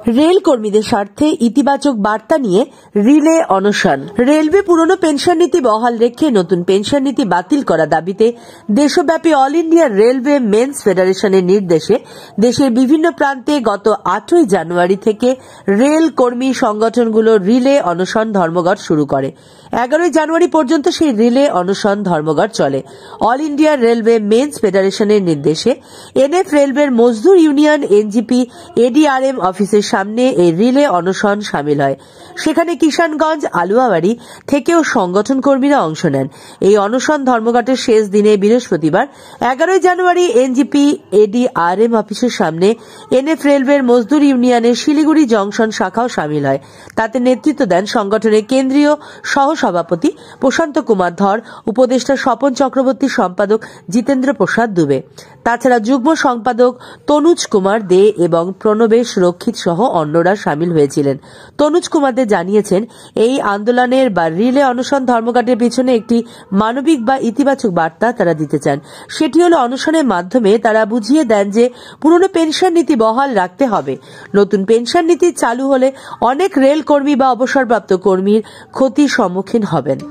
Rail কর্মীদের স্বার্থে ইতিবাচক বার্তা নিয়ে রিলে অনশন। রেলওয়ে পুরনো পেনশন নীতি বহাল রেখে নতুন পেনশন নীতি বাতিল করার দাবিতে দেশব্যাপী অল ইন্ডিয়া রেলওয়ে মেন্স ফেডারেশনের নির্দেশে দেশের বিভিন্ন প্রান্তে গত 8ই জানুয়ারি থেকে রেল কর্মী সংগঠনগুলো রিলে অনশন ধর্মঘট শুরু করে। 11ই জানুয়ারি পর্যন্ত সেই রিলে অনশন ধর্মঘট চলে। অল ইন্ডিয়া রেলওয়ে মেন্স ফেডারেশনের নির্দেশে এনএফ রেলওয়ের মজদুর ইউনিয়ন এনজিপি এডিআরএম অফিসের সামনে এই রিলে অনশন সামিল হয়। সেখানে কিষানগঞ্জ আলুয়াবাড়ি থেকেও সংগঠন কর্মীরা অংশ নেন। এই অনশন ধর্মঘটের শেষ দিনে বৃহস্পতিবার 11ই জানুয়ারি এনজিপি এডিআরএম অফিসের সামনে এনএফ রেলওয়ের মজদুর ইউনিয়নের শিলিগুড়ি জংশন শাখাও সামিল হয়। তাতে নেতৃত্ব দেন সংগঠনের কেন্দ্রীয় সহসভাপতি প্রশান্ত কুমার ধর, উপদেষ্টা স্বপন চক্রবর্তী, সম্পাদক জিতেন্দ্র প্রসাদ দুবে। তাছাড়া যুগ্ম সম্পাদক তনুজ কুমার দে এবং প্রণবেশ রক্ষিত সহ অন্যরা সামিল হয়েছিলেন। তনুজ কুমার দে জানিয়েছেন, এই আন্দোলনের বা রিলে অনশন ধর্মঘটের পিছনে একটি মানবিক বা ইতিবাচক বার্তা তারা দিতে চান। সেটি হল অনশনের মাধ্যমে তারা বুঝিয়ে দেন যে পুরনো পেনশন নীতি বহাল রাখতে হবে। নতুন পেনশন নীতি চালু হলে অনেক রেল কর্মী বা অবসরপ্রাপ্ত কর্মীর ক্ষতির সম্মুখীন হবেন।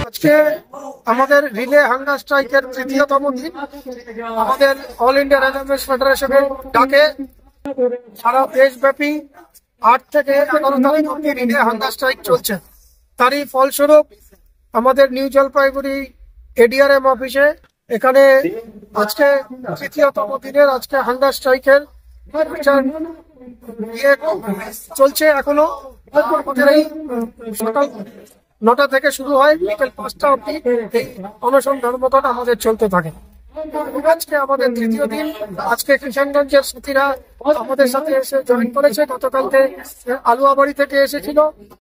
আজকে আমাদের রিলে হাঙ্গার স্ট্রাইকের 3য়তম দিন। আমাদের অল ইন্ডিয়া রেলওয়ে ফেডারেশনের ডাকে সারা দেশব্যাপী 8 থেকে 11 তারিখ অবধি রিলে হাঙ্গার স্ট্রাইক চলছে। তারই ফলস্বরূপ আমাদের নিউ জলপাইগুড়ি এডিআরএম অফিসে এখানে আজকে 3য়তম দিনের আজকে হাঙ্গার স্ট্রাইকের চলছে। এখনো আমাদের এই সকাল 9টা থেকে শুরু হয়, বিকেল 5টা অবধি এই অনশন ধর্মঘট আমাদের চলতে থাকে। আজকে আমাদের 3য় দিন। আজকে কিষানগঞ্জের সাথীরা আমাদের সাথে এসে জয়েন করেছে। গতকালকে আলুয়াবাড়ি থেকে এসেছিল।